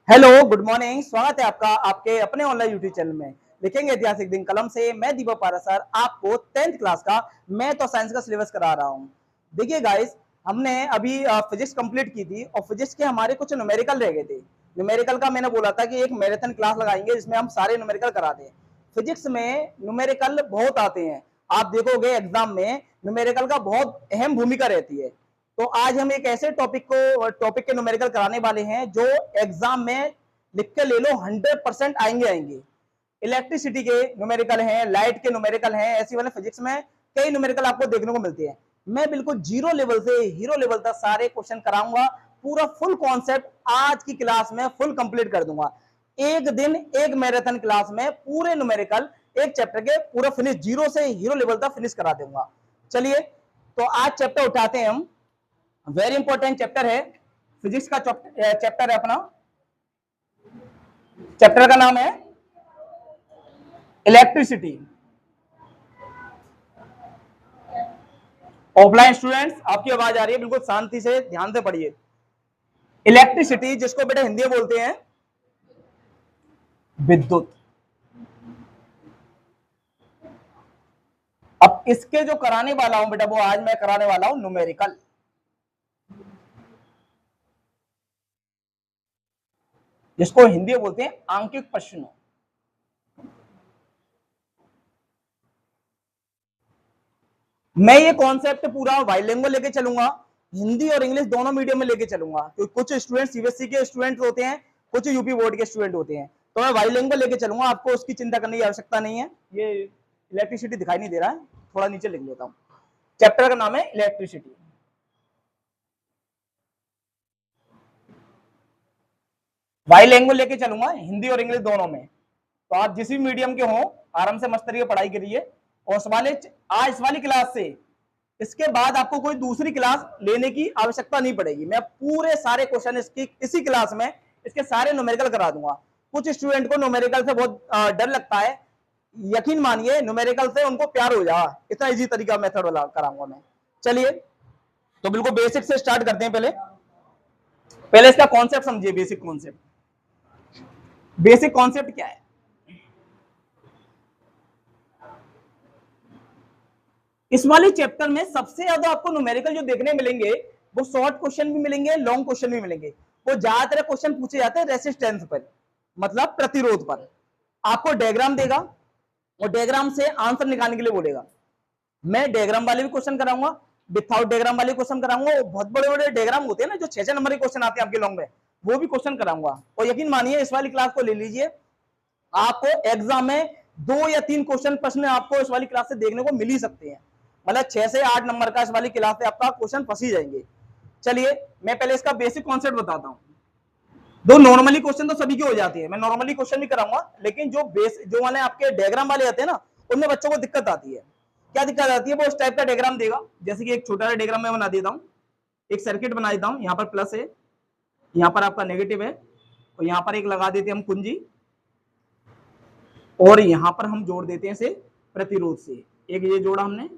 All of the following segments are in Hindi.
Hello, good morning. स्वागत है आपका आपके अपने ऑनलाइन यूट्यूब चैनल में। लिखेंगे ऐतिहासिक दिन कलम से। मैं दीपक पारा सर आपको 10th क्लास का मैथ और साइंस का सिलेबस करा रहा हूँ। देखिए गाइस, हमने अभी फिजिक्स कंप्लीट की थी और फिजिक्स के हमारे कुछ न्यूमेरिकल रह गए थे। न्यूमेरिकल का मैंने बोला था कि एक मैराथन क्लास लगाएंगे जिसमें हम सारे न्यूमेरिकल करा दें। फिजिक्स में न्यूमेरिकल बहुत आते हैं, आप देखोगे एग्जाम में न्यूमेरिकल का बहुत अहम भूमिका रहती है। तो आज हम एक ऐसे टॉपिक के न्यूमेरिकल कराने वाले हैं जो एग्जाम में लिख के ले लो 100% आएंगे। इलेक्ट्रिसिटी के न्यूमेरिकल हैं, लाइट के न्यूमेरिकल हैं, ऐसी वाले फिजिक्स में कई न्यूमेरिकल आपको देखने को मिलते हैं। मैं बिल्कुल जीरो लेवल से हीरो लेवल तक सारे क्वेश्चन कराऊंगा। पूरा फुल कॉन्सेप्ट आज की क्लास में फुल कंप्लीट कर दूंगा। एक दिन एक मैराथन क्लास में पूरे न्यूमेरिकल एक चैप्टर के पूरा फिनिश जीरो से हीरो लेवल तक फिनिश करा दूंगा। चलिए, तो आज चैप्टर उठाते हैं हम। वेरी इंपॉर्टेंट चैप्टर है, फिजिक्स का चैप्टर है अपना। चैप्टर का नाम है इलेक्ट्रिसिटी। ऑफलाइन स्टूडेंट्स, आपकी आवाज आ रही है, बिल्कुल शांति से ध्यान से पढ़िए। इलेक्ट्रिसिटी, जिसको बेटा हिंदी में बोलते हैं विद्युत। अब इसके जो कराने वाला हूं बेटा, वो आज मैं कराने वाला हूं न्यूमेरिकल। जिसको हिंदी में बोलते हैं आंकिक प्रश्नों। मैं ये कॉन्सेप्ट पूरा बाइलिंगुअल लेके चलूंगा, हिंदी और इंग्लिश दोनों मीडियम में लेके चलूंगा, क्योंकि कुछ स्टूडेंट सीबीएसई के स्टूडेंट होते हैं, कुछ यूपी बोर्ड के स्टूडेंट होते हैं। तो मैं बाइलिंगुअल लेके चलूंगा, आपको उसकी चिंता करने की आवश्यकता नहीं है। ये इलेक्ट्रिसिटी दिखाई नहीं दे रहा है, थोड़ा नीचे लिख लेता हूं। चैप्टर का नाम है इलेक्ट्रिसिटी। बाइलिंगुअल लेके चलूंगा, हिंदी और इंग्लिश दोनों में। तो आप जिस भी मीडियम के हो, आराम से मस्त तरीके पढ़ाई करिए। और आज इस वाली क्लास से इसके बाद आपको कोई दूसरी क्लास लेने की आवश्यकता नहीं पड़ेगी। मैं पूरे सारे क्वेश्चन इसी क्लास में इसके सारे न्यूमेरिकल करा दूंगा। कुछ स्टूडेंट को न्यूमेरिकल से बहुत डर लगता है, यकीन मानिए न्यूमेरिकल से उनको प्यार हो जाएगा, इतना इजी तरीका मेथड वाला कराऊंगा मैं। चलिए, तो बिल्कुल बेसिक से स्टार्ट करते हैं। पहले पहले इसका कॉन्सेप्ट समझिए। बेसिक कॉन्सेप्ट, बेसिक कॉन्सेप्ट क्या है? इस वाले चैप्टर में सबसे ज्यादा आपको न्यूमेरिकल जो देखने मिलेंगे वो शॉर्ट क्वेश्चन भी मिलेंगे, लॉन्ग क्वेश्चन भी मिलेंगे। वो ज्यादातर क्वेश्चन पूछे जाते हैं रेसिस्टेंस पर, मतलब प्रतिरोध पर। आपको डायग्राम देगा और डायग्राम से आंसर निकालने के लिए बोलेगा। मैं डायग्राम वाले भी क्वेश्चन कराऊंगा, विथआउट डायग्राम वाले क्वेश्चन कराऊंगा। बहुत बड़े बड़े डायग्राम होते हैं ना, जो 6 नंबर के क्वेश्चन आते हैं आपके लॉन्ग में, वो भी क्वेश्चन कराऊंगा। और यकीन मानिए इस वाली क्लास को ले लीजिए, आपको एग्जाम में 2 या 3 क्वेश्चन प्रश्न आपको इस वाली क्लास से देखने को मिल ही सकते हैं। मतलब 6 से 8 नंबर का इस वाली क्लास से आपका क्वेश्चन फंस ही जाएंगे। चलिए, मैं पहले इसका बेसिक कॉन्सेप्ट बताता हूँ। दो नॉर्मली क्वेश्चन तो सभी की हो जाती है, मैं नॉर्मली क्वेश्चन भी कराऊंगा, लेकिन जो वाले आपके डायग्राम वाले आते हैं ना, उनमें बच्चों को दिक्कत आती है। क्या दिक्कत आती है? वो उस टाइप का डायग्राम देगा, जैसे कि एक छोटा सा डायग्राम मैं बना देता हूँ। एक सर्किट बना देता हूँ, यहाँ पर प्लस है, यहाँ पर आपका नेगेटिव है, और यहाँ पर एक लगा देते हैं हम कुंजी, और यहां पर हम जोड़ देते हैं इसे प्रतिरोध से। एक ये जोड़ा हमने,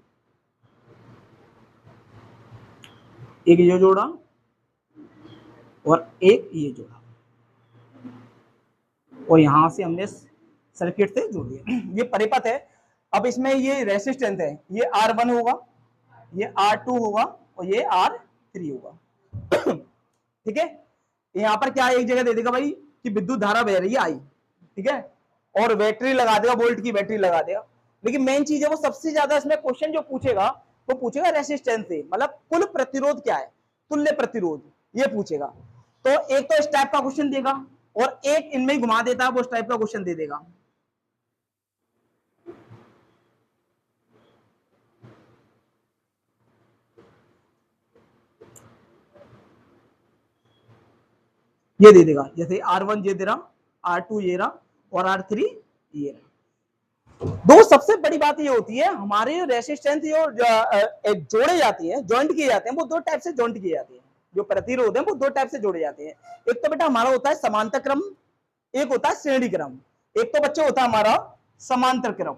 एक ये जोड़ा, और एक ये जोड़ा, और यहां से हमने सर्किट से जोड़ दिया। ये परिपथ है। अब इसमें ये रेसिस्टेंस है, ये R1 होगा, ये R2 होगा, और ये R3 होगा। ठीक है, यहां पर क्या एक जगह दे देगा भाई कि विद्युत धारा बह रही है आई, ठीक है, और बैटरी लगा देगा, वोल्ट की बैटरी लगा देगा। लेकिन मेन चीज है, वो सबसे ज्यादा इसमें क्वेश्चन जो पूछेगा वो पूछेगा रेसिस्टेंस से, मतलब कुल प्रतिरोध क्या है, तुल्य प्रतिरोध, ये पूछेगा। तो एक तो इस टाइप का क्वेश्चन देगा, और एक इनमें घुमा देता है, वो इस टाइप का क्वेश्चन दे देगा। ये दे देगा, जैसे R1 ये दे रहा, R2 ये रहा, और R3 ये रहा। दो सबसे बड़ी बात ये होती है, हमारे रेसिस्टेंस जो जोड़े जाती है, जॉइंट किए जाते हैं, वो 2 टाइप से जॉइंट किए जाते हैं। जो प्रतिरोध है वो 2 टाइप से जोड़े जाते हैं। एक तो बेटा हमारा होता है समांतर क्रम, एक होता है श्रेणी क्रम। एक तो बच्चे होता है हमारा समांतर क्रम,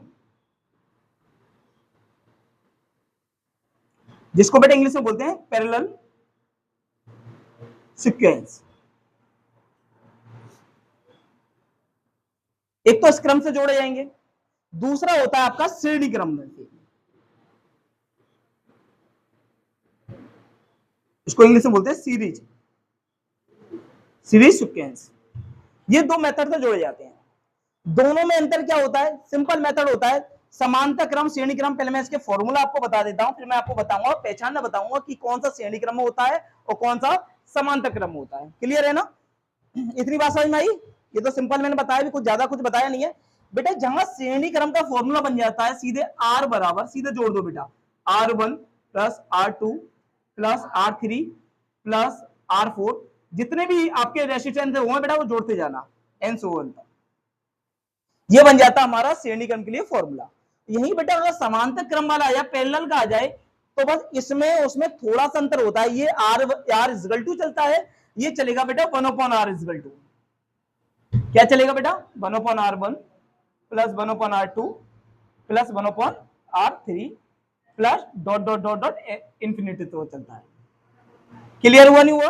जिसको बेटा इंग्लिश में बोलते हैं पैरेलल सीक्वेंस। एक तो इस क्रम से जोड़े जाएंगे, दूसरा होता है आपका श्रेणी क्रम में से। इसको इंग्लिश में बोलते हैं सीरीज, सीरीज सीक्वेंस। ये दो मेथड से जोड़े जाते हैं। दोनों में अंतर क्या होता है? सिंपल मेथड होता है समांतर क्रम, श्रेणी क्रम। पहले मैं इसके फॉर्मूला आपको बता देता हूं, फिर मैं आपको बताऊंगा, पहचानना बताऊंगा कि कौन सा श्रेणी क्रम में होता है और कौन सा समांतर क्रम में होता है। क्लियर है ना? इतनी बात समझ में आई? ये तो सिंपल मैंने बताया, भी कुछ ज्यादा कुछ बताया नहीं है बेटा। जहां श्रेणी क्रम का फॉर्मूला बन जाता है सीधे आर बराबर, सीधे जोड़ दो बेटा, R1 plus R2 plus R3 plus R4, जितने भी आपके रेसिस्टेंस होंगे बेटा वो जोड़ते जाना एन सो वन तक। ये बन जाता हमारा श्रेणी क्रम के लिए फॉर्मूला। यही बेटा अगर समांतर क्रम वाला या पैरेलल का आ जाए तो बस इसमें उसमें थोड़ा सा अंतर होता है। ये R इक्वल टू चलता है, ये चलेगा बेटा 1/r इक्वल टू, क्या चलेगा बेटा? 1/r1 plus 1/r2 plus 1/r3 plus dot dot dot dot infinity तो चलता है। क्लियर हुआ नहीं हुआ?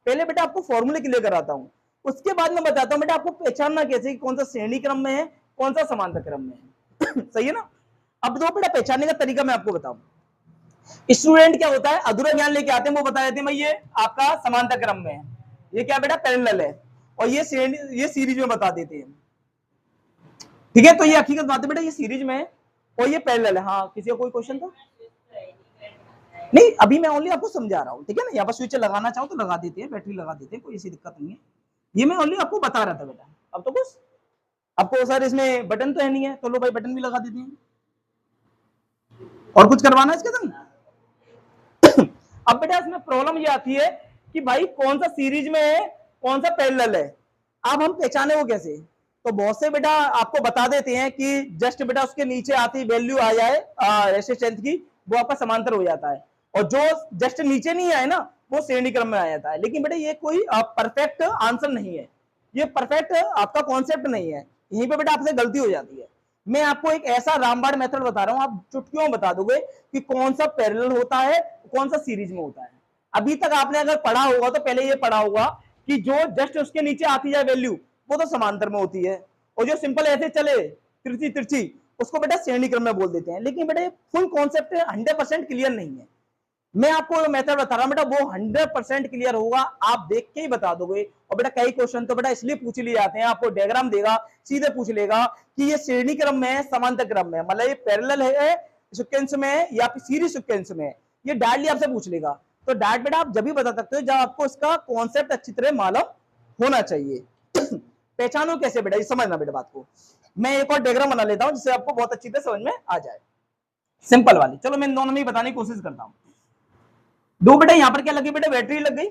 पहले बेटा आपको फॉर्मूले क्लियर कराता हूं, उसके बाद में बताता हूं बेटा आपको पहचानना कैसे कि कौन सा श्रेणी क्रम में है, कौन सा समांतर क्रम में है। सही है ना? अब दो बेटा पहचानने का तरीका मैं आपको बताऊं। स्टूडेंट क्या होता है, अधूरा ज्ञान लेके आते हैं, वो बता देते हैं भाई ये आपका समांतर क्रम में है, ये क्या बेटा पैरेलल है, और ये सीरीज में बता देते हैं। ठीक है, तो ये हकीकत बात है बेटा, ये सीरीज में है और ये पैरेलल है। हाँ, किसी का कोई क्वेश्चन था? नहीं, अभी मैं ओनली आपको समझा रहा हूँ। ठीक है ना? यहाँ पर स्विच लगाना चाहो तो लगा देते हैं, बैटरी लगा देते हैं, कोई ऐसी दिक्कत नहीं है। ये मैं ओनली आपको बता रहा था बेटा। अब तो कुछ आपको सर इसमें बटन तो है नहीं है, तो लो भाई बटन भी लगा देते हैं। और कुछ करवाना है इसके संग? अब बेटा इसमें प्रॉब्लम ये आती है कि भाई कौन सा सीरीज में है, कौन सा पैरेलल है। अब हम पहचाने वो कैसे? तो बहुत से बेटा आपको बता देते हैं कि जस्ट बेटा उसके नीचे आती वैल्यू आ जाए रेसिस्टेंस की, वो आपका समांतर हो जाता है, और जो जस्ट नीचे नहीं आए ना वो श्रेणी क्रम में आ जाता है। लेकिन बेटा ये कोई परफेक्ट आंसर नहीं है, ये परफेक्ट आपका कॉन्सेप्ट नहीं है। यहीं पे बेटा आपसे गलती हो जाती है। मैं आपको एक ऐसा रामबाण मेथड बता रहा हूं, आप चुटकियों में बता दोगे कि कौन सा पैरेलल होता है, कौन सा सीरीज में होता है। अभी तक आपने अगर पढ़ा होगा तो पहले ये पढ़ा होगा कि जो जस्ट उसके नीचे आती जाए वैल्यू वो तो समांतर में होती है, और जो सिंपल ऐसे चले तिरछी तिरछी उसको बेटा श्रेणी क्रम में बोल देते हैं। लेकिन बेटा ये फुल कॉन्सेप्ट 100% क्लियर नहीं है। मैं आपको मेथड बता रहा हूं बेटा, वो 100% क्लियर होगा, आप देख के ही बता दोगे। और बेटा कई क्वेश्चन तो बेटा इसलिए पूछ लिए जाते हैं, आपको डायग्राम देगा, सीधे पूछ लेगा कि ये श्रेणी क्रम में है, समांतर क्रम में है, मतलब ये पैरेलल है सीक्वेंस में है या फिर सीरीज सीक्वेंस में है, ये डायरेक्टली आपसे पूछ लेगा। तो डायरेक्ट बेटा आप जब भी बता सकते हो जब आपको इसका कॉन्सेप्ट अच्छी तरह मालूम होना चाहिए। पहचानो कैसे बेटा, ये समझना बेटा बात को। मैं एक और डायग्राम बना लेता हूं जिससे आपको बहुत अच्छी तरह समझ में आ जाए, सिंपल वाली। चलो मैं इन दोनों में बताने की कोशिश करता हूं। दो बेटा यहां पर क्या लगी बेटा, बैटरी लग गई,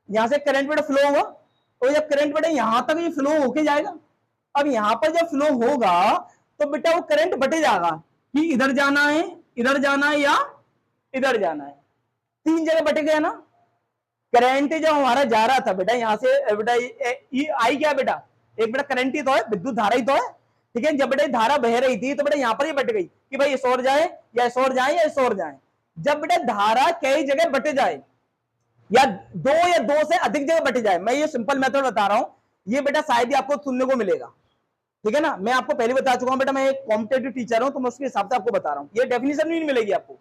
यहां से करंट बेटा फ्लो होगा, तो जब करंट बेटा यहां तक ये फ्लो होके जाएगा। अब यहां पर जब फ्लो होगा तो बेटा वो करंट बटे जाएगा कि इधर जाना है, इधर जाना है या इधर जाना है, तीन जगह बटे गया ना। करंट जब हमारा जा रहा था बेटा यहाँ से बेटा ये आई क्या बेटा, एक बेटा करंट ही तो है, विद्युत धारा ही तो है। ठीक है, जब बेटा धारा बह रही थी तो बेटा यहाँ पर ही बट गई कि भाई इस ओर जाए या इस ओर जाए या इस ओर जाए। जब बेटा धारा कई जगह बट जाए या दो से अधिक जगह बट जाए, मैं ये सिंपल मेथड बता रहा हूं, ये बेटा शायद ही आपको सुनने को मिलेगा। ठीक है ना? मैं आपको पहले बता चुका हूं बेटा, मैं एक कॉम्पिटेटिव टीचर हूं तो मैं उसके हिसाब से आपको बता रहा हूं, ये डेफिनेशन नहीं मिलेगी आपको।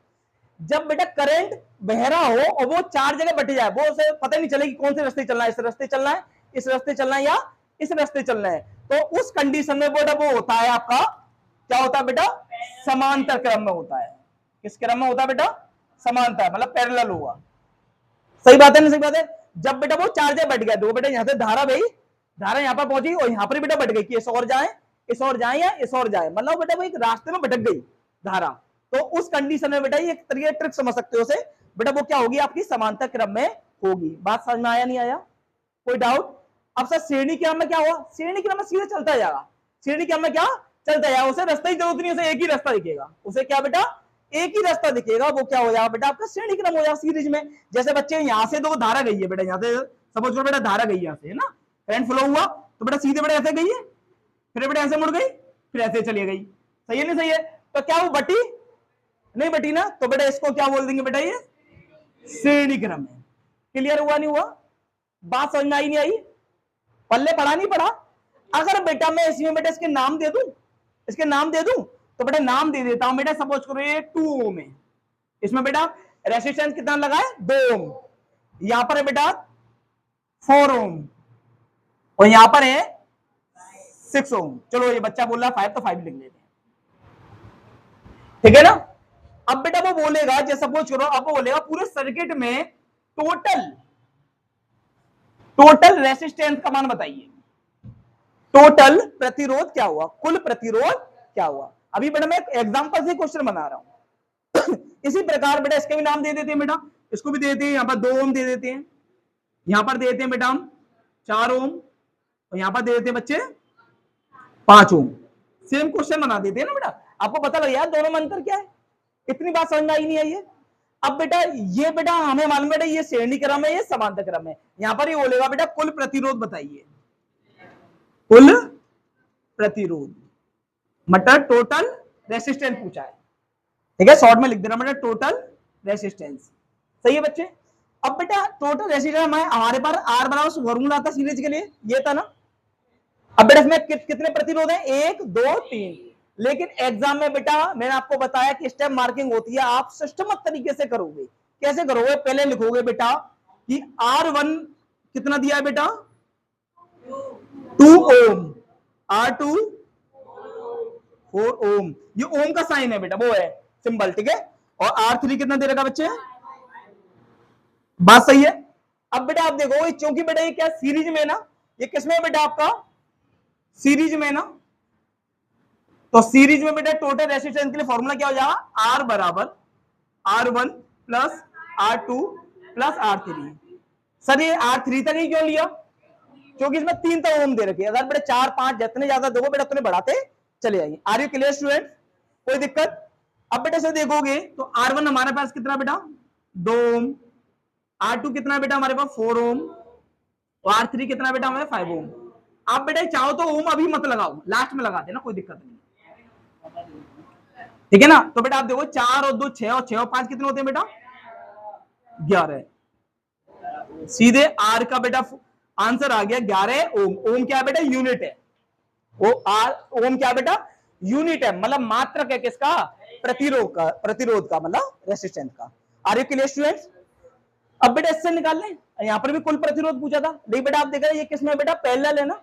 जब बेटा करंट बह रहा हो और वो चार जगह बट जाए, वो उसे पता नहीं चले कि कौन से रास्ते चलना है, इस रास्ते चलना है, इस रास्ते चलना है या इस रास्ते चलना है, तो उस कंडीशन में बेटा वो होता है आपका, क्या होता है बेटा, समांतर क्रम में होता है। किस क्रम में होता है बेटा? समांतर, मतलब पैरेलल होगा। सही बात है ना? सही बात है। जब बेटा वो चार जगह बट गया, दो बेटा यहां से धारा भाई, धारा यहां पर पहुंची और यहां पर बेटा बट गई कि इस और जाए, इस और जाए या इस और जाए, मतलब बेटा वो एक रास्ते में भटक गई धारा। तो उस कंडीशन में बेटा ये एक तरीके ट्रिक समझ सकते हो उसे, बेटा वो क्या होगी आपकी समांतर क्रम में होगी। बात समझ में आया नहीं आया? कोई डाउट? अब सर श्रेणी क्रम में क्या हुआ? श्रेणी क्रम में सीधे चलता जाएगा, श्रेणी क्रम में क्या चलता जाएगा, उसे रास्ते की जरूरत नहीं, उसे एक ही रास्ता दिखेगा, उसे क्या बेटा एक ही रास्ता दिखेगा, वो क्या हो जाएगा बेटा आपका श्रेणी क्रम हो जाएगा सीरीज में। जैसे बच्चे यहाँ से दो धारा गई है बेटा, यहाँ से समझ लो बेटा धारा गई यहाँ से, है ना, करंट फ्लो हुआ तो बेटा सीधे बेटा ऐसे गई है, फिर बेटा ऐसे मुड़ गई, फिर ऐसे चली गई। सही है नहीं सही है? तो क्या वो बटी नहीं बटी ना, तो बेटा इसको क्या बोल देंगे बेटा, ये श्रेणी क्रम है। क्लियर हुआ नहीं हुआ? बात समझ में आई नहीं आई? पल्ले पढ़ा नहीं पढ़ा? अगर बेटा मैं इसमें बेटा इसके नाम दे दूं, इसके नाम दे दूं, तो बेटा नाम दे देता हूं बेटा, सपोज करो ये 2 ओम है, इसमें बेटा रेसिस्टेंस कितना लगा है 2 ओम, यहां पर है बेटा 4 ओम और यहां पर है 6 ओम। चलो ये बच्चा बोल रहा 5 तो 5 लिख लेते हैं, ठीक है ना। अब बेटा वो बोलेगा, जैसे सपोज करो अब वो बोलेगा पूरे सर्किट में टोटल रेसिस्टेंस का मान बताइए, टोटल प्रतिरोध क्या हुआ, कुल प्रतिरोध क्या हुआ। अभी बेटा मैं एक एग्जांपल से क्वेश्चन बना रहा हूं इसी प्रकार बेटा इसके भी नाम दे देते हैं बेटा, इसको भी दे देते हैं, यहां पर 2 ओम दे देते हैं, यहां पर दे देते हैं बेटा हम 4 ओम और यहां पर दे देते हैं बच्चे 5 ओम। सेम क्वेश्चन बना देते हैं ना बेटा, आपको पता लग यार दोनों में अंतर क्या है, इतनी बात समझ में आई नहीं आई है। अब बेटा ये बेटा हमें मालूम बेटा ये श्रेणी क्रम है, ये समांतर क्रम है, यहां पर ये बोलेगा बेटा कुल प्रतिरोध बताइए, कुल प्रतिरोध मतलब टोटल रेसिस्टेंस पूछा है, ठीक है, शॉर्ट में लिख देना बेटा टोटल रेसिस्टेंस, सही है बच्चे। अब बेटा टोटल रेसिस्टेंस हमारे पास आर बराबर फॉर्मूला था सीरीज के लिए, ये था ना। अब बेटा इसमें कितने प्रतिरोध है, 1 2 3, लेकिन एग्जाम में बेटा मैंने आपको बताया कि स्टेप मार्किंग होती है, आप सिस्टमैटिक तरीके से करोगे। कैसे करोगे, पहले लिखोगे बेटा कि R1 कितना दिया है बेटा 2 ओम, R2 4 ओम, ये ओम का साइन है बेटा, वो है सिंबल, ठीक है। और R3 कितना दे रखा बच्चे, बात सही है। अब बेटा आप देखो क्योंकि बेटा ये क्या सीरीज में ना, ये किसमें है बेटा आपका सीरीज में ना, तो सीरीज में बेटा टोटल रेसिस्टेंस के लिए फॉर्मूला क्या हो जाएगा, R बराबर R1 plus R2 plus R3। Sir ये R3 तक ही क्यों लिया, क्योंकि इसमें 3 तो ओम दे रखे, अगर बेटा 4 5 जितने ज्यादा दोगे बेटा उतने बढ़ाते चले जाएंगे। आर यू क्लियर स्टूडेंट, कोई दिक्कत। अब बेटा से देखोगे तो R1 हमारे पास कितना बेटा 2 ओम, R2 कितना बेटा हमारे पास 4 ओम और R3 कितना बेटा हमारे 5 ओम। आप बेटा चाहो तो ओम अभी मत लगाओ, लास्ट में लगा देना, कोई दिक्कत नहीं, ठीक है ना। तो बेटा आप देखो 4 और 2 6 और 6 और 5 कितने होते हैं बेटा 11, सीधे आर का बेटा आंसर आ गया 11 ओम। ओम क्या है बेटा यूनिट है, वो आर ओम क्या बेटा यूनिट है, मतलब मात्रक है किसका, प्रतिरोध का मतलब रेसिस्टेंस का। Are you clear students. अब बेटा इससे निकाल लें, यहां पर भी कुल प्रतिरोध पूछा था, लेकिन बेटा आप देख रहे हैं ये किसमें बेटा पैरेलल है ना,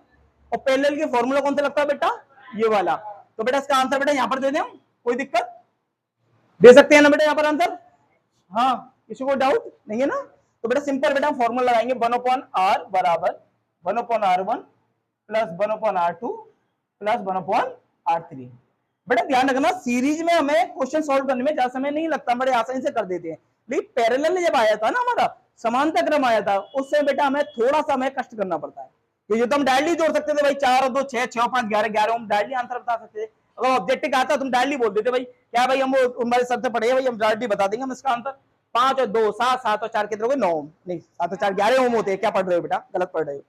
और पैरेलल के फॉर्मूला कौन सा लगता है बेटा ये वाला, तो बेटा इसका आंसर बेटा यहां पर दे दें, कोई दिक्कत दे सकते हैं ना बेटा यहां पर आंसर, हाँ किसी को डाउट नहीं है ना। तो बेटा सिंपल बेटा फॉर्मूला लगाएंगे 1/r बराबर 1/r1 plus 1/r2 plus 1/r3। बेटा ध्यान रखना सीरीज में हमें क्वेश्चन सॉल्व करने में ज्यादा समय नहीं लगता, बड़े आसानी से कर देते हैं, लेकिन पैरेलल जब आया था ना हमारा समांतर क्रम आया था, उससे बेटा हमें थोड़ा सा हमें कष्ट करना पड़ता है, ये तो हम डायरेक्टली जोड़ सकते थे भाई 4 और 2 6 6 और 5 11 11 हम डायरेक्टली आंसर बता सकते थे। अगर ऑब्जेक्टिव आता तुम डायरेक्टली बोल देते भाई क्या भाई हम हमारे सर से पढ़े भाई हम डायरेक्टली बता देंगे हम इसका आंसर, 5 और 2 7 7 और 4 कितने हो गए 9 ओम, नहीं 7 और 4 11 ओम होते हैं, क्या पढ़ रहे हो बेटा गलत पढ़ रहे हो,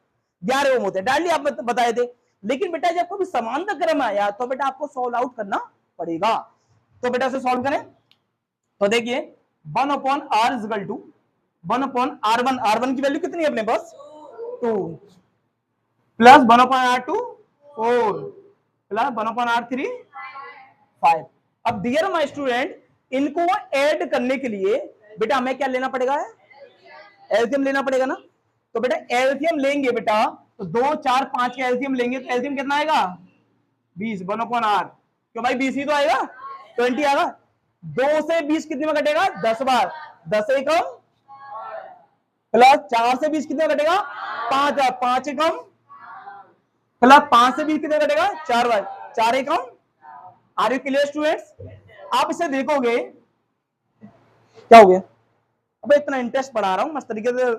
11 ओम होते हैं, डायरेक्टली आप बताए थे। लेकिन बेटा जब कभी समांतर क्रम आया तो बेटा आपको सॉल्व आउट करना पड़ेगा, तो बेटा से सॉल्व करें तो देखिए 1/r is equal to 1/r1, r1 की वैल्यू कितनी है अपने पास 2 प्लस 1/r2 4 प्लस 1/r3 5। अब डियर माय स्टूडेंट इनको ऐड करने के लिए बेटा हमें क्या लेना पड़ेगा, एलसीएम लेना पड़ेगा ना, तो बेटा एलसीएम लेंगे बेटा तो 2 4 5 के एलसीएम लेंगे तो एलसीएम कितना आएगा 20 1/r, क्यों भाई 20 ही तो आएगा 20 आएगा, 2 से 20 कितने में कटेगा 10 बार, 10 एकम प्लस 4 से 20 कितने कटेगा 5 5 एकम प्लस 5 से 20 कितने कटेगा 4 बार 4 एकम। Are you clear students. आप इसे देखोगे क्या हो गया, अब इतना इंटरेस्ट पढ़ा रहा हूं मस्त तरीके से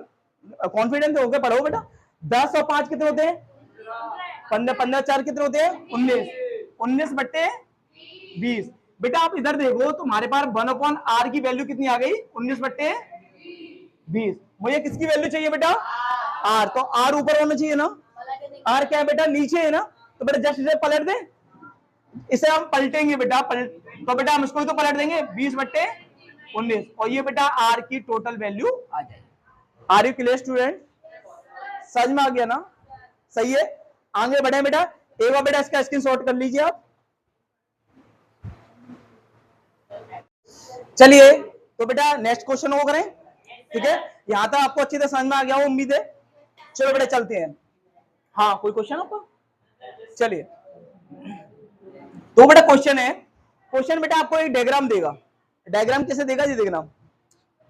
कॉन्फिडेंस हो गया, पढ़ो बेटा 10 और 5 कितने होते हैं 15 15 4 कितने होते हैं 19 बट्टे 20। बेटा आप इधर देखो तुम्हारे पास 1/r की वैल्यू कितनी आ गई 19 बट्टे 20, मुझे किसकी वैल्यू चाहिए बेटा r, तो r ऊपर होना चाहिए ना, r क्या है बेटा नीचे है ना, तो बेटा जस्ट इसे पलट दे, इसे हम पलटेंगे बेटा तो बेटा हम इसको तो पलट देंगे 20 बट्टे 19 और ये बेटा r की टोटल वैल्यू आ जाएगी। आर यू क्लियर स्टूडेंट, समझ में आ गया ना, सही है। आगे बढ़े बेटा, एक बार बेटा इसका स्क्रीनशॉट कर लीजिए आप। चलिए तो बेटा नेक्स्ट क्वेश्चन वो करें, ठीक है। यहां तक आपको अच्छी तरह समझ में आ गया हो उम्मीद है। चलो बेटा चलते हैं। हाँ कोई क्वेश्चन आपको? चलिए तो बेटा क्वेश्चन है, क्वेश्चन बेटा आपको एक डायग्राम देगा। डायग्राम कैसे देगा जी? डायग्राम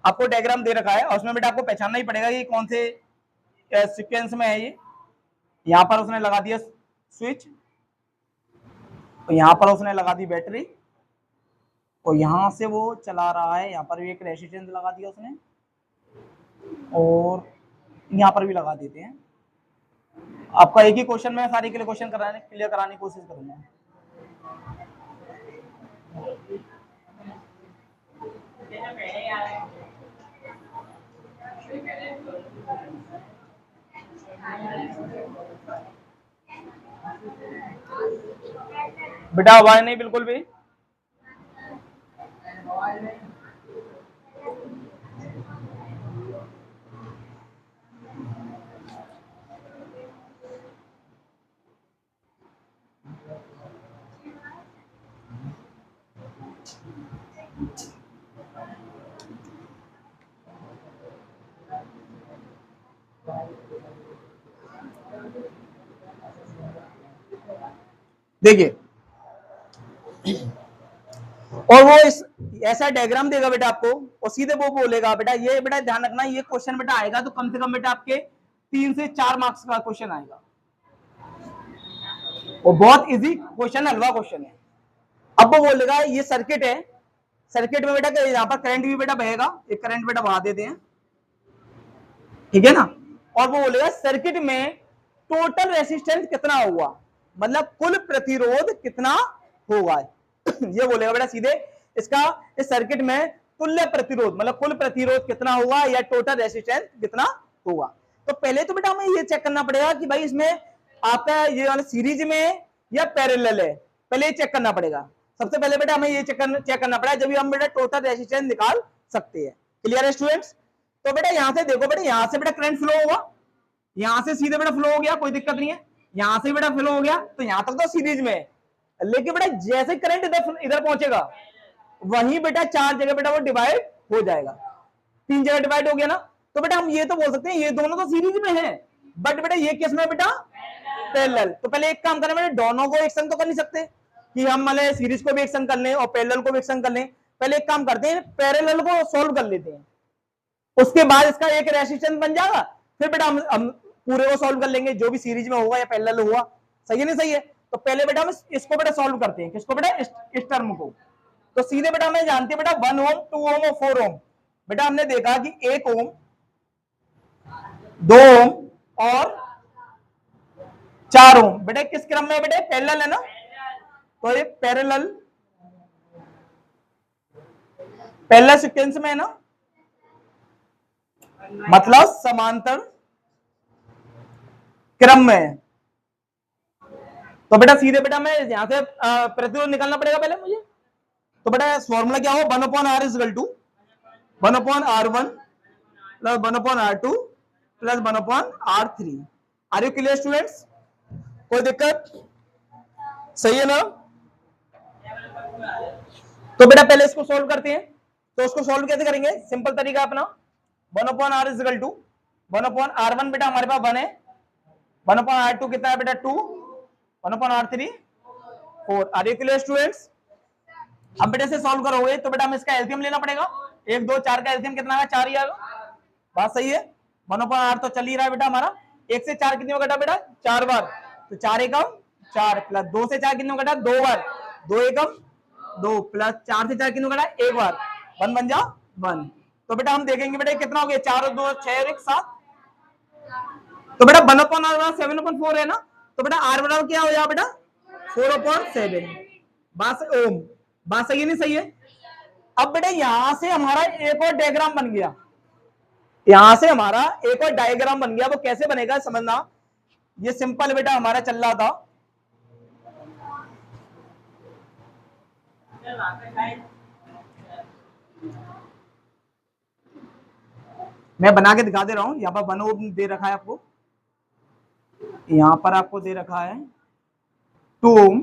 आपको डायग्राम दे रखा है और उसमें बेटा आपको पहचानना ही पड़ेगा कि कौन से सीक्वेंस में है ये। यहां पर उसने लगा दिया स्विच, और यहां पर उसने लगा दी बैटरी, और यहां से वो चला रहा है। यहां पर भी एक रेजिस्टेंस लगा दिया उसने, और यहां पर भी लगा देते हैं। आपका एक ही क्वेश्चन में सारे के लिए क्वेश्चन क्लियर कराने की कोशिश करूंगा। बेटा आवाज नहीं बिल्कुल भी। देखिए और वो इस ऐसा डायग्राम देगा बेटा आपको, और सीधे वो बोलेगा बेटा, ये बेटा ध्यान रखना, ये क्वेश्चन बेटा आएगा तो कम से कम बेटा आपके 3 से 4 मार्क्स का क्वेश्चन आएगा, और बहुत इजी क्वेश्चन, हलवा क्वेश्चन है। अब वो बोलेगा ये सर्किट है, सर्किट में बेटा यहाँ पर करंट भी बेटा बहेगा, एक करंट बेटा बहा देते हैं, ठीक है ना। और वो बोलेगा सर्किट में टोटल रेसिस्टेंस कितना हुआ, मतलब कुल प्रतिरोध कितना होगा। ये बोलेगा बेटा सीधे इसका, इस सर्किट में तुल्य प्रतिरोध मतलब कुल प्रतिरोध कितना होगा या टोटल रेसिस्टेंस कितना होगा। तो पहले तो बेटा हमें ये चेक करना पड़ेगा कि भाई इसमें आपका ये वाला सीरीज में या पैरेलल है, पहले ये चेक करना पड़ेगा। सबसे पहले बेटा हमें ये चेक करना पड़ेगा, जब हम बेटा टोटल रेसिस्टेंस निकाल सकते हैं। क्लियर है स्टूडेंट्स? तो बेटा यहां से देखो बेटा, यहां से बेटा करंट फ्लो होगा, यहां से सीधे बेटा फ्लो हो गया, कोई दिक्कत नहीं है। यहां से बेटा फ्लो हो गया, तो यहां तक तो सीरीज में है, लेकिन बेटा जैसे करंट इधर पहुंचेगा वहीं बेटा 4 जगह बेटा वो डिवाइड हो जाएगा, 3 जगह डिवाइड हो गया ना। तो बेटा हम ये तो बोल सकते हैं ये दोनों तो सीरीज में है, बट बेटा ये किस में बेटा पैरेलल। तो पहले एक काम करें बेटा, दोनों को एक संग तो कर नहीं सकते कि हम मतलब सीरीज को भी एक संग कर लें और पैरेलल को भी एक संग कर लें। पहले एक काम करते हैं, पैरेलल को सॉल्व कर लेते हैं, उसके बाद इसका एक रेसिस्टेंस बन जाएगा, फिर बेटा हम पूरे को सॉल्व कर लेंगे जो भी सीरीज में होगा या पैरेलल हुआ। सही है नहीं सही है? तो पहले बेटा हम इसको बेटा सॉल्व करते हैं, किसको बेटा, इस टर्म को। तो सीधे बेटा हमें जानते हैं बेटा 1 ओम 2 ओम और 4 ओम। बेटा हमने देखा कि 1 ओम 2 ओम और 4 ओम बेटा किस क्रम में बेटा पैरेलल है ना, तो ये पैरेलल पहला सीक्वेंस में है ना, मतलब समांतर क्रम में। तो बेटा सीधे बेटा मैं यहां से प्रतिरोध निकालना पड़ेगा पहले मुझे। तो बेटा फॉर्मूला क्या हो, 1/r is equal to 1/r1 plus 1/r2 plus 1/r3। Are you clear students? कोई दिक्कत? सही है ना? तो बेटा पहले इसको सोल्व करते हैं। तो उसको सोल्व कैसे करेंगे, सिंपल तरीका अपना, 1/r is equal to 1/r1 बेटा हमारे पास 1 है, 1/r2 कितना है बेटा 2, 1/r3 4। Are you clear students? अब बेटा से सॉल्व करोगे तो बेटा हमें इसका एलसीएम लेना पड़ेगा। 1 2 4 का एलसीएम कितना है, 4 ही आएगा। बात सही है? 1/r तो चल ही रहा है बेटा हमारा। 1 से 4 कितने घटा बेटा, 4 बार, तो 4 एकम 4 प्लस 2 से 4 कितने घटा, 2 बार, 2 एकम 2 प्लस 4 से 4 कितने घटा, 1 बार, 1 बन जा 1। तो बेटा हम देखेंगे बेटा कितना हो गया, 4 और 2 6 और 1 7। तो बेटा 1/r 7/4 है ना, तो बेटा r बराबर क्या हो जाएगा बेटा 4/7। बात ओम, बात सही है नहीं सही है? अब बेटा यहां से हमारा एक और डायग्राम बन गया, यहां से हमारा एक और डायग्राम बन गया। वो कैसे बनेगा समझना, ये सिंपल बेटा हमारा चल रहा था, मैं बना के दिखा दे रहा हूं। यहां पर 1 ओम दे रखा है आपको, यहां पर आपको दे रखा है 2 ओम,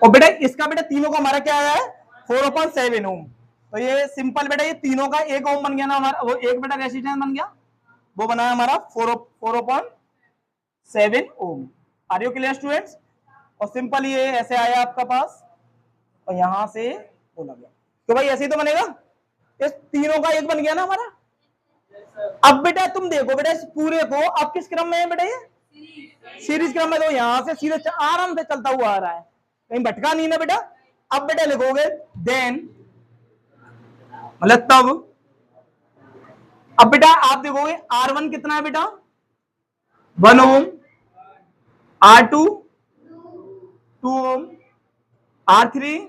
और बेटा इसका बेटा तीनों का हमारा क्या आया है 4/7 ओम। तो ये सिंपल बेटा ये तीनों का 1 ओम बन गया ना हमारा, वो एक बेटा रेजिस्टेंस बन गया, वो बना है हमारा 4/7 ohm. Are you clear students? और सिंपल ये ऐसे आया आपका पास, और यहां से बोला गया तो भाई ऐसे ही तो बनेगा, इस तीनों का एक बन गया ना हमारा। अब बेटा तुम देखो बेटा इस पूरे को अब किस क्रम में है बेटा, ये सीरीज क्रम में, तो यहां से सीधे आराम से चलता हुआ आ रहा है, कहीं भटका नहीं ना बेटा। अब बेटा लिखोगे देन, मतलब तब। अब बेटा आप देखोगे R1 कितना है बेटा 1 ohm, R2 2 ohm, R3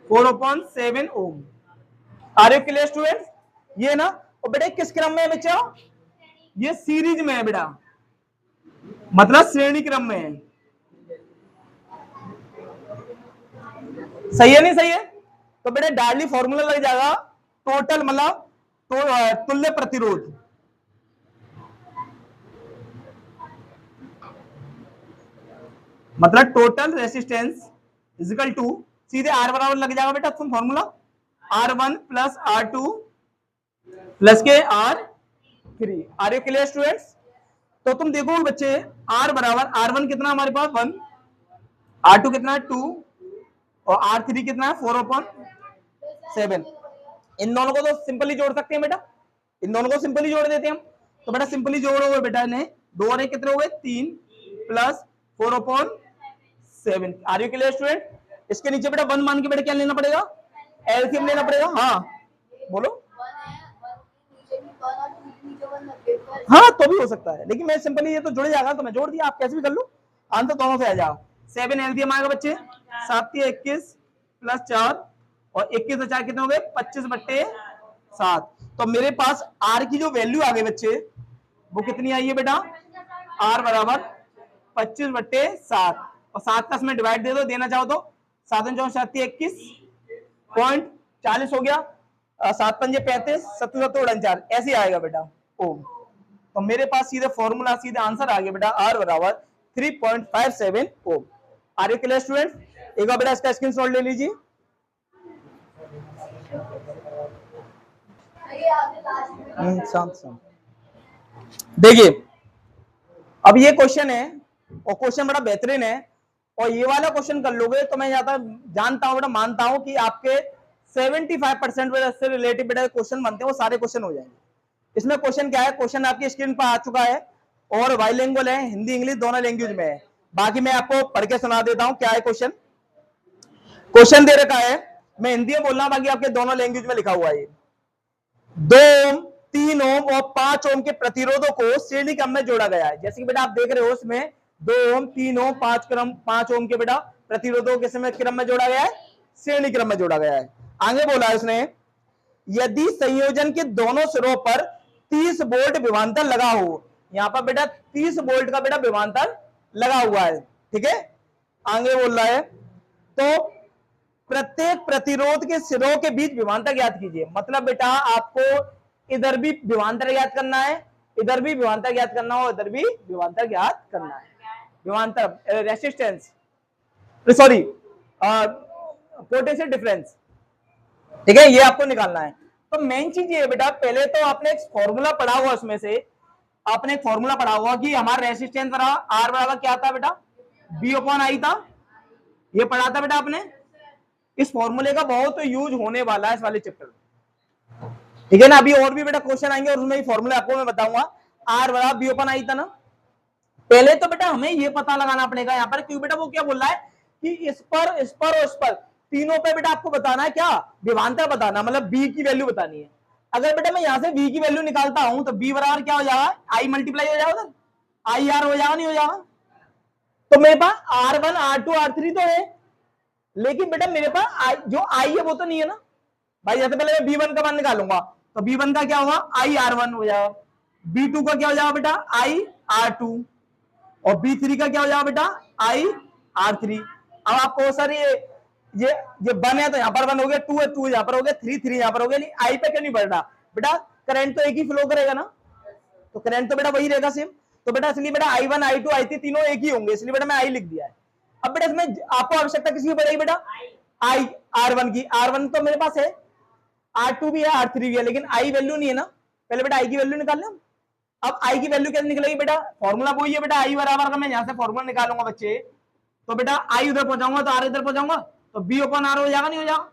4/7 ohm. Are you clear students? ये ना, और बेटा किस क्रम में है बच्चा, ये सीरीज में है बेटा, मतलब श्रेणी क्रम में है। सही है नहीं सही है? तो बेटा डायरेक्टली फॉर्मूला लग जाएगा टोटल, मतलब तुल्य प्रतिरोध, मतलब टोटल रेसिस्टेंस इजिकल टू, सीधे R बराबर लग जाएगा बेटा तुम formula, R1 plus R2 plus के R3। Are you clear students? तो तुम देखो बच्चे R बराबर R1 कितना हमारे पास 1, R2 कितना है 2, और R3 कितना है 4/7। इन दोनों को तो सिंपली जोड़ सकते हैं बेटा, इन दोनों को सिंपली जोड़ देते हैं हम। तो बेटा सिंपली जोड़ोगे बेटा इन्हें, 2 और 1 कितने हो गए 3 plus 4/7। Are you clear student? इसके नीचे बेटा 1 मान के बेटा क्या लेना पड़ेगा, एलसीएम लेना पड़ेगा। हाँ बोलो। हाँ तो भी हो सकता है, लेकिन मैं सिंपली ये तो जुड़ जाएगा तो मैं जोड़ दिया, आप कैसे भी कर लो, आंसर दोनों से आ जाओ। 7 एलसीएम आएगा बच्चे, 7 21 प्लस 4, और 21 और 4 कितने हो गए 25/7। तो मेरे पास आर की जो वैल्यू आ गई बच्चे वो कितनी आई है बेटा, आर बराबर 25/7, और 7 का इसमें डिवाइड दे दो, देना चाहो तो 7 21.40 हो गया, 7 पंजे 35, 77 ऐसे आएगा बेटा ओम। तो मेरे पास सीधे फॉर्मूला सीधे आंसर आ गया बेटा आर बराबर 3.57 ohm. Are you clear student? एक बार बेटा इसका स्क्रीनशॉट ले लीजिए। देखिए अब ये क्वेश्चन है, और क्वेश्चन बड़ा बेहतरीन है, और ये वाला क्वेश्चन कर लोगे तो मैं जानता हूं बेटा, मानता हूं कि आपके 75% से रिलेटेड बेटा क्वेश्चन बनते हैं वो सारे क्वेश्चन हो जाएंगे। इसमें क्वेश्चन क्या है, क्वेश्चन आपकी स्क्रीन पर आ चुका है, और बाइलिंगुअल है, हिंदी इंग्लिश दोनों लैंग्वेज में है। बाकी मैं आपको पढ़ के सुना देता हूं क्या है क्वेश्चन। क्वेश्चन दे रखा है, मैं हिंदी में बोल रहा हूं, बाकी आपके दोनों लैंग्वेज में लिखा हुआ है। 2 ओम 3 ओम और 5 ओम के प्रतिरोधों को श्रेणी क्रम में जोड़ा गया है। जैसे कि बेटा आप देख रहे हो इसमें 2 ओम 3 ओम 5 ओम के बेटा प्रतिरोधों के समय क्रम में जोड़ा गया है, श्रेणी क्रम में जोड़ा गया है। आगे बोला है उसने, यदि संयोजन के दोनों सिरों पर 30 वोल्ट विभवांतर लगा हो, यहां पर बेटा 30 वोल्ट का बेटा विभवांतर लगा हुआ है, ठीक है। आगे बोल रहा है तो प्रत्येक प्रतिरोध के सिरों के बीच विभवांतर ज्ञात कीजिए। मतलब बेटा आपको इधर भी विभवांतर ज्ञात करना है, इधर भी विभवांतर ज्ञात करना हो, इधर भी विभवांतर ज्ञात करना है। विभवांतर रेसिस्टेंस, सॉरी पोटेंशियल डिफरेंस, ठीक है, ये आपको निकालना है। तो मेन चीज ये है बेटा, पहले तो आपने एक फॉर्मूला पढ़ा हुआ, उसमें से आपने एक फॉर्मूला पढ़ा हुआ कि हमारा रेसिस्टेंस आर बराबर क्या था बेटा, B/I था, ये पढ़ा था बेटा आपने। इस फॉर्मूले का बहुत यूज होने वाला है इस वाले चैप्टर में, ठीक है ना। अभी और भी बेटा क्वेश्चन आएंगे और उसमें फॉर्मूला आपको मैं बताऊंगा। आर बराबर B/I था ना। पहले तो बेटा हमें ये पता लगाना पड़ेगा यहाँ पर, क्योंकि बेटा वो क्या बोल रहा है कि इस पर और इस पर तीनों पे बेटा आपको बताना है क्या, विभवांतर बताना, मतलब बी की वैल्यू बतानी है। अगर बेटा मैं यहां से बी की वैल्यू निकालता हूं तो बी बराबर क्या हो जाएगा, आई मल्टीप्लाई हो जाएगा, आई आर हो जाएगा, नहीं हो जाएगा। तो मेरे पास R1 R2 R3 तो है, लेकिन बेटा मेरे पास जो आई है वो तो नहीं है ना भाई। जैसे पहले मैं B1 का मान निकालूंगा तो B1 का क्या होगा, आई R1 हो जाएगा, B2 का क्या हो जाएगा बेटा, आई R2, और B3 का क्या हो जाएगा बेटा, आई R3। अब आपको सर ये 1 है तो यहाँ पर 1 हो गया, 2 है 2 यहाँ पर हो गया, 3 यहाँ पर हो गया, आई पे क्यों नहीं बढ़ रहा बेटा, करंट तो एक ही फ्लो करेगा ना, तो करंट तो बेटा वही रहेगा सेम। तो बेटा इसलिए बेटा I1 I2 I3 तीनों एक ही होंगे, इसलिए बेटा मैं I लिख दिया है। अब बेटा इसमें आपको आवश्यकता किसी की पड़ेगी बेटा I R1 की, R1 तो मेरे पास है, R2 भी है, R3 भी है, लेकिन I वैल्यू नहीं है ना, पहले बेटा I की वैल्यू निकाल लें। अब I की वैल्यू कैसे निकलेगी बेटा, फॉर्मूला वही है बेटा, I बराबर का मैं यहां से फॉर्मूला निकालूंगा बच्चे, तो बेटा I उधर पहुंचाऊंगा तो R इधर पहुंचाऊंगा, तो B ओपन R हो जाएगा, नहीं हो जाएगा,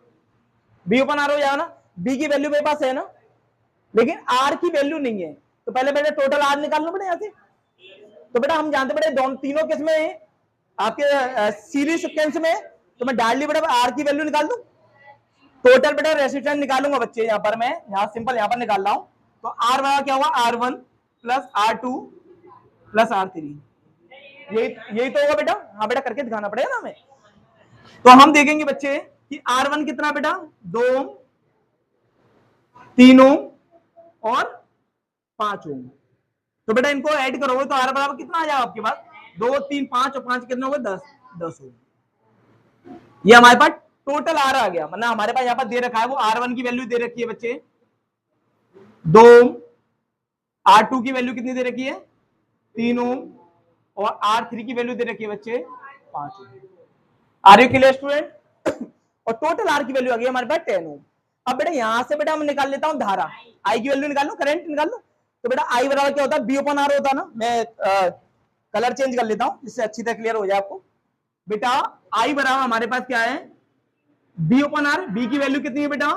B ओपन R हो जाएगा ना, B की वैल्यू मेरे पास है ना, लेकिन R की वैल्यू नहीं है, तो पहले बेटा टोटल R निकाल लो बेटा यहां से। तो बेटा हम जानते बेटा दोनों तीनों किस में है, आपके सीरीज सीक्वेंस में, तो मैं डाल ली बेटा R की वैल्यू निकाल दूं, टोटल बेटा रेजिस्टेंस निकालूंगा बच्चे, यहां पर मैं यहां सिंपल यहां पर निकाल रहा हूं, तो R बराबर क्या होगा, R1 plus R2 plus R3, यही तो होगा बेटा। हाँ बेटा करके दिखाना पड़ेगा ना हमें। तो हम देखेंगे बच्चे कि R1 कितना बेटा 2 ओम, 3 ओम और 5 ओम, तो बेटा इनको ऐड करोगे तो R बराबर कितना आ जाएगा आपके पास, 2 3 5 और 5 कितने हो गए 10 ओम। ये हमारे पास टोटल R आ गया, मतलब हमारे पास यहाँ पर दे रखा है वो R1 की वैल्यू दे रखी है बच्चे 2 ओम, R2 की वैल्यू कितनी दे रखी है 3 ओम और R3 की वैल्यू दे रखी है बच्चे 5 ohm. Are you clear student. और टोटल R की वैल्यू आ गई हमारे पास 10 ओम। अब बेटा यहां से बेटा हम निकाल लेता हूं धारा, I की वैल्यू निकाल लो, करंट निकाल लो, तो बेटा I बराबर क्या होता है B ओपन R होता है ना, मैं कलर चेंज कर लेता हूं जिससे अच्छी तरह क्लियर हो जाए आपको। बेटा I बराबर हमारे पास क्या है B ओपन R, B की वैल्यू कितनी है बेटा,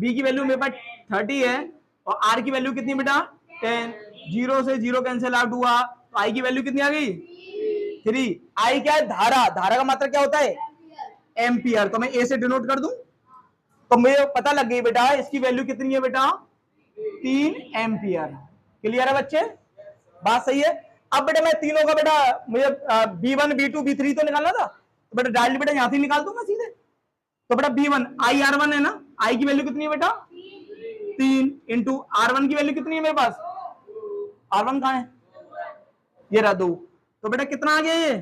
B की वैल्यू मेरे पास 30 है और R की वैल्यू कितनी बेटा 10, 0 से 0 कैंसिल आउट हुआ, तो I की वैल्यू कितनी आ गई 3। I क्या है धारा, धारा का मात्रा क्या होता है एम्पियर, तो मैं A से डिनोट कर दूं, तो मुझे पता लग गई बेटा इसकी वैल्यू कितनी है बेटा 3 एम्पियर। क्लियर है बच्चे, बात सही है। अब बेटा मैं तीनों का बेटा मुझे B1 B2 B3 तो निकालना था, तो बेटा डायरेक्ट बेटा यहां से निकाल दूंगा सीधे, तो बेटा B1 I R1 है ना, I की वैल्यू कितनी है बेटा 3 इंटू R1 की वैल्यू कितनी है मेरे पास, R1 कहां है, ये रहा 2, तो बेटा कितना आ गया ये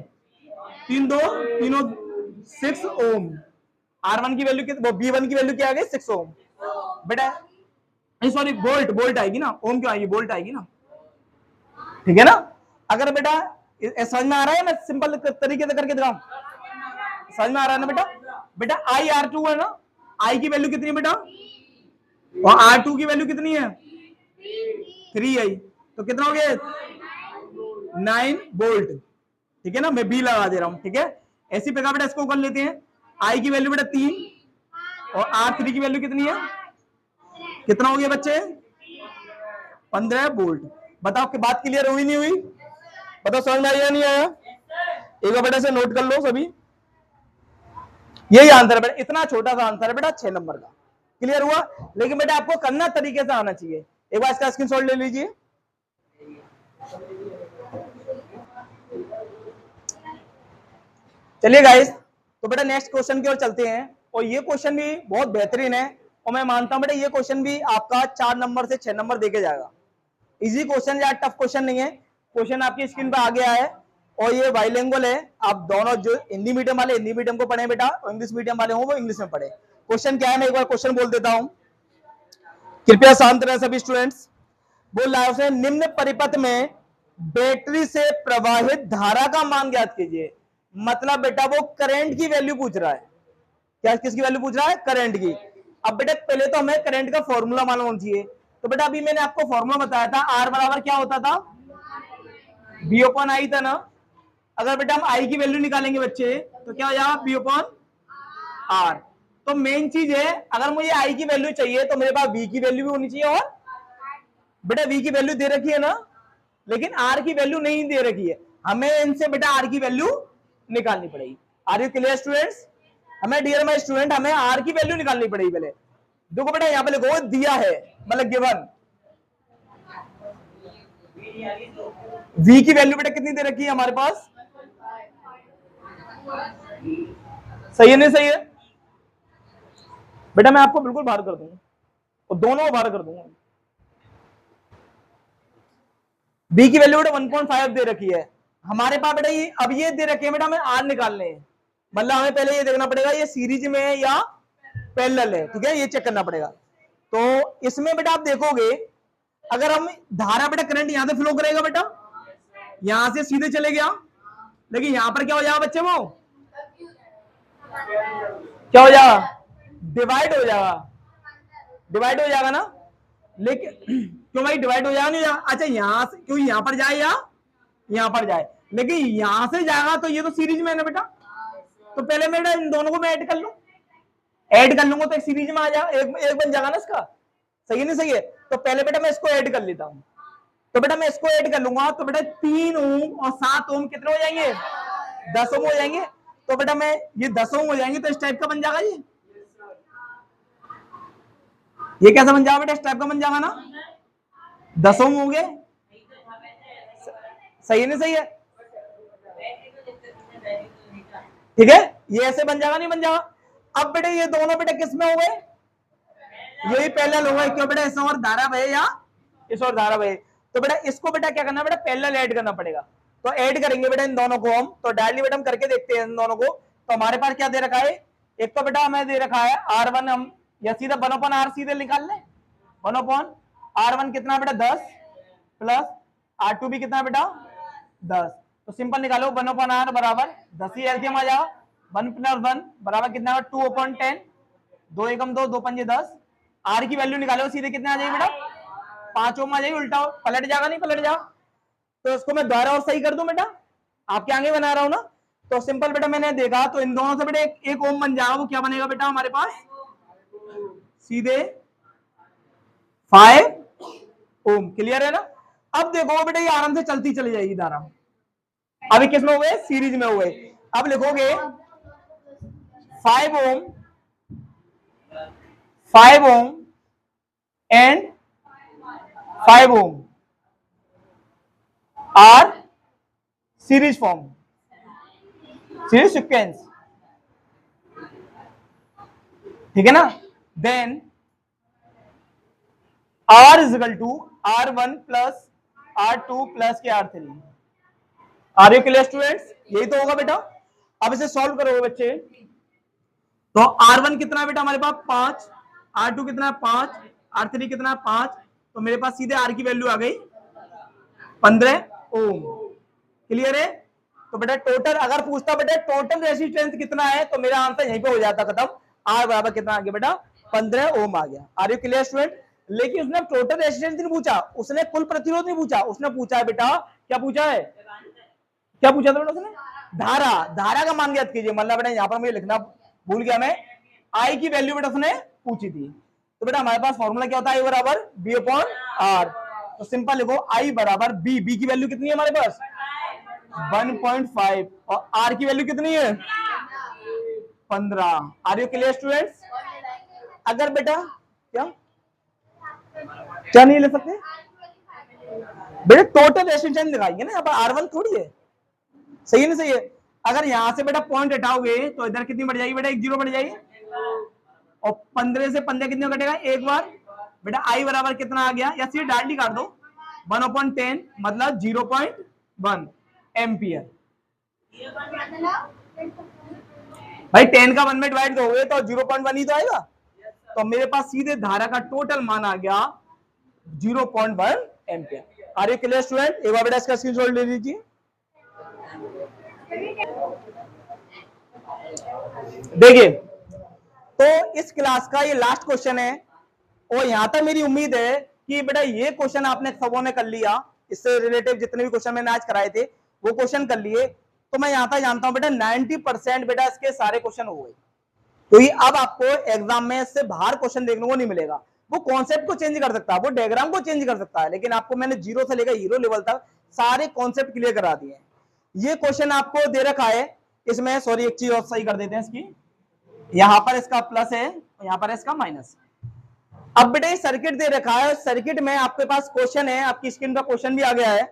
3 2 तीनों 6 ओम। R1 की वैल्यू कितनी, B1 की वैल्यू क्या आ गई 6 ओम बेटा, सॉरी बोल्ट आएगी ना, ओम क्यों आएगी, बोल्ट आएगी ना, ठीक है ना। अगर बेटा समझ में आ रहा है, मैं सिंपल तरीके से करके दिखाऊं, समझ में आ रहा है ना बेटा। बेटा I R2 है ना, I की वैल्यू कितनी है बेटा और R2 की वैल्यू कितनी है 3I, तो कितना हो गया 9 वोल्ट, ठीक है ना, मैं B लगा दे रहा हूं, ठीक है। ऐसी प्रकार बेटा इसको कर लेते हैं, I की वैल्यू बेटा 3 और R3 की वैल्यू कितनी है, कितना हो गया बच्चे 15 वोल्ट। बताओ कि बात क्लियर हुई नहीं हुई, बताओ समझ में आया नहीं आया, एक बार बेटा से नोट कर लो सभी। यही आंसर है बेटा, इतना छोटा सा आंसर है बेटा 6 नंबर का। क्लियर हुआ, लेकिन बेटा आपको करना तरीके से आना चाहिए। एक बार इसका स्क्रीनशॉट ले लीजिए। चलिए गाइस, तो बेटा नेक्स्ट क्वेश्चन की ओर चलते हैं, और ये क्वेश्चन भी बहुत बेहतरीन है, और मैं मानता हूं बेटा ये क्वेश्चन भी आपका 4 नंबर से 6 नंबर देके जाएगा। इजी क्वेश्चन या टफ क्वेश्चन नहीं है, क्वेश्चन आपकी स्क्रीन पे आ गया है, और ये बाइलिंगुअल है, आप दोनों जो हिंदी मीडियम वाले हिंदी मीडियम को पढ़े बेटा, और इंग्लिश मीडियम वाले हो वो इंग्लिश में पढ़े। क्वेश्चन क्या है, मैं एक बार क्वेश्चन बोल देता हूं, कृपया शांत रहे सभी स्टूडेंट्स। बोल रहा है उसने, निम्न परिपथ में बैटरी से प्रवाहित धारा का मान ज्ञात कीजिए। मतलब बेटा वो करंट की वैल्यू पूछ रहा है, क्या किसकी वैल्यू पूछ रहा है, करंट की। अब बेटा पहले तो हमें करंट का फॉर्मूला मालूम होना चाहिए, तो बेटा अभी मैंने आपको फॉर्मूला बताया था, R बराबर क्या होता था B ओपन I था ना। अगर बेटा हम I की वैल्यू निकालेंगे बच्चे तो क्या हो जाएगा B ओपन R। तो मेन चीज है, अगर मुझे I की वैल्यू चाहिए तो मेरे पास V की वैल्यू भी होनी चाहिए, और बेटा V की वैल्यू दे रखी है ना, लेकिन R की वैल्यू नहीं दे रखी है, हमें इनसे बेटा R की वैल्यू निकालनी पड़ेगी। आर यू क्लियर स्टूडेंट्स, हमें डियर माय स्टूडेंट हमें R की वैल्यू निकालनी पड़ेगी। पहले देखो बेटा यहाँ पे लिखो दिया है, मतलब गिवन, V की वैल्यू बेटा कितनी दे रखी है हमारे पास, सही है नहीं सही है बेटा, मैं आपको बिल्कुल बाहर कर दूंगा और दोनों को बाहर कर दूंगा। B की वैल्यू बेटा 1.5 दे रखी है हमारे पास बेटा, ये अब ये दे रखे हैं बेटा, हमें R निकालने हैं, मतलब हमें पहले ये देखना पड़ेगा ये सीरीज में है या पैरेलल है, ठीक है, ये चेक करना पड़ेगा। तो इसमें बेटा आप देखोगे अगर हम धारा बेटा करंट यहां से फ्लो करेगा बेटा, यहां से सीधे चले गया, लेकिन यहां पर क्या हो जाएगा बच्चे, वो क्या हो जाएगा, डिवाइड हो जाएगा, डिवाइड हो जाएगा ना। लेकिन क्यों भाई डिवाइड हो जाएगा, नहीं जाएगा? अच्छा यहां से क्यों, यहां पर जाए या यहां पर जाए, लेकिन यहां से जाएगा तो ये तो सीरीज में है ना बेटा, तो पहले मैं इन दोनों को मैं ऐड कर लूं, ऐड कर लूंगा तो एक सीरीज में आ जाएगा, एक बन जाएगा ना इसका, सही नहीं सही है। तो पहले बेटा मैं इसको ऐड कर लेता हूं, तो बेटा मैं इसको ऐड कर लूंगा, तो बेटा 3 ओम और 7 ओम कितने हो जाएंगे, 10 ओम हो जाएंगे। तो बेटा मैं ये 10 ओम हो जाएंगे, तो इस टाइप का बन जाएगा ये कैसा बन जाएगा बेटा, इस टाइप का बन जाएगा ना, 10 ओम हो गए, सही नहीं सही है, ठीक है, ये ऐसे बन जाएगा नहीं बन जाएगा। अब बेटा ये दोनों बेटा किस में हो गए, यही पैरेलल हो गए, क्यों बेटा इस और धारा बहे या इस और धारा बहे, तो बेटा इसको बेटा क्या करना बेटा, पैरेलल ऐड करना पड़ेगा। तो ऐड करेंगे बेटा इन दोनों को हम, तो डायरेक्टली बेटा हम करके देखते हैं इन दोनों को। तो हमारे पास क्या दे रखा है, एक तो बेटा हमें दे रखा है R1, हम या सीधा 1/R सीधे निकाल लें, 1/R1 कितना बेटा 10 प्लस R2 भी कितना बेटा 10, तो सिंपल निकालो 1/R बराबर 10 ही एलसीएम आ जाएगा, 1 + 1 बराबर कितना है 2/10, 2 एकम 2, 2 पंजे 10, आर की वैल्यू निकालो सीधे कितना आ जाएगी बेटा 5 ओम आ जाएगी, उल्टा पलट जाएगा नहीं पलट जाओ, तो इसको मैं दोबारा और सही कर दूं बेटा, आपके आगे बना रहा हूं ना। तो सिंपल बेटा मैंने देखा, तो इन दोनों से बेटा एक ओम बन जाएगा, वो क्या बनेगा बेटा हमारे पास सीधे 5 ओम, क्लियर है ना। अब देखो बेटा ये आराम से चलती चली जाएगी धारा, अभी किस में हो गए, सीरीज में हो गए। अब लिखोगे 5 ohm, 5 ohm and 5 ohm are series form, series sequence, ठीक है ना। Then R is equal to R1 plus R2 plus के R3, are you clear students, यही तो होगा बेटा। अब इसे सॉल्व करोगे बच्चे, तो R1 कितना है बेटा हमारे पास 5, R2 कितना है 5, R3 कितना है 5, तो मेरे पास सीधे R की वैल्यू आ गई 15 ओम, क्लियर है। तो बेटा टोटल अगर पूछता बेटा टोटल रेजिस्टेंस कितना है, तो मेरा आंसर यहीं पे हो जाता खत्म, R बराबर कितना आ गया बेटा 15 ओम आ गया, आर यू क्लियर स्टूडेंट। लेकिन उसने टोटल रेजिस्टेंस नहीं पूछा, उसने कुल प्रतिरोध नहीं पूछा, उसने पूछा है बेटा क्या पूछा है, क्या पूछा था बेटा उसने, धारा, धारा का मान ज्ञात कीजिए, मतलब बेटा यहाँ पर मुझे लिखना भूल गया मैं, आई की वैल्यू बेटा उसने पूछी थी। तो बेटा हमारे पास फॉर्मूला क्या होता है, आई बराबर B/R, तो सिंपल लिखो आई बराबर बी, बी की वैल्यू कितनी है हमारे पास 1.5 और आर की वैल्यू कितनी है 15, आर यू क्लियर स्टूडेंट्स। अगर बेटा क्या नहीं ले सकते बेटा, टोटल रेजिस्टेंस दिखाएंगे ना, यहाँ पर R1 थोड़ी है, सही है ना सही है। अगर यहां से बेटा पॉइंट हटाओगे तो इधर कितनी बढ़ जाएगी बेटा, एक जीरो बढ़ जाएगी, और 15 से 15 कितने कटेगा एक बार बेटा, आई बराबर कितना आ गया, या सीधे डायरेक्टली काट दो 1/10 मतलब 0.1 एम्पियर। भाई 10 का 1 में डिवाइड दोगे तो 0.1 ही तो आएगा, तो मेरे पास सीधे धारा का टोटल मान आ गया 0.1 ampere. Are you clear student, एक बार बेटा इसका स्क्रीनशॉट ले लीजिए। देखिए तो इस क्लास का ये लास्ट क्वेश्चन है, और यहां तक मेरी उम्मीद है कि बेटा ये क्वेश्चन आपने सबों ने कर लिया, इससे रिलेटिव जितने भी क्वेश्चन मैंने आज कराए थे वो क्वेश्चन कर लिए, तो मैं यहां तक जानता हूं बेटा 90% बेटा इसके सारे क्वेश्चन हो गए, क्योंकि अब आपको एग्जाम में इससे बाहर क्वेश्चन देखने को नहीं मिलेगा। वो कॉन्सेप्ट को चेंज कर सकता है, वो डायग्राम को चेंज कर सकता है, लेकिन आपको मैंने जीरो से लेकर हीरो लेवल तक सारे कॉन्सेप्ट क्लियर करा दिए हैं। ये क्वेश्चन आपको दे रखा है, इसमें सॉरी एक चीज और सही कर देते हैं इसकी, यहां पर इसका प्लस है, यहां पर इसका माइनस। अब बेटा सर्किट दे रखा है, सर्किट में आपके पास क्वेश्चन है, आपकी स्क्रीन पर क्वेश्चन भी आ गया है,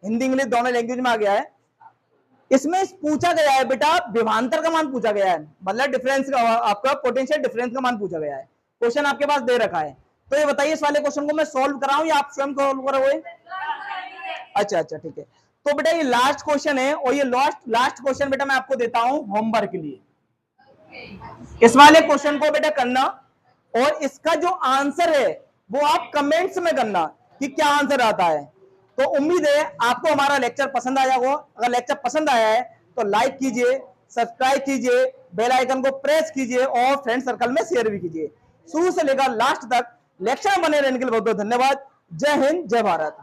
हिंदी इंग्लिश दोनों लैंग्वेज में आ गया है। इसमें पूछा गया है बेटा विभवांतर का मान पूछा गया है, मतलब डिफरेंस का, आपका पोटेंशियल डिफरेंस का मान पूछा गया है, क्वेश्चन आपके पास दे रखा है। तो ये बताइए इस वाले क्वेश्चन को मैं सॉल्व कराऊं या आप स्वयं सॉल्व करोगे? अच्छा ठीक है, तो बेटा ये लास्ट क्वेश्चन है, और ये लास्ट क्वेश्चन बेटा मैं आपको देता हूं होमवर्क के लिए। इस वाले क्वेश्चन को बेटा करना, और इसका जो आंसर है वो आप कमेंट्स में करना, कि क्या आंसर आता है। तो उम्मीद है आपको हमारा लेक्चर पसंद आया होगा। अगर लेक्चर पसंद आया है तो लाइक कीजिए, सब्सक्राइब कीजिए, बेल आइकन को प्रेस कीजिए और फ्रेंड सर्कल में शेयर भी कीजिए। शुरू से लेकर लास्ट तक लेक्चर में बने रहने के लिए बहुत बहुत धन्यवाद। जय हिंद, जय भारत।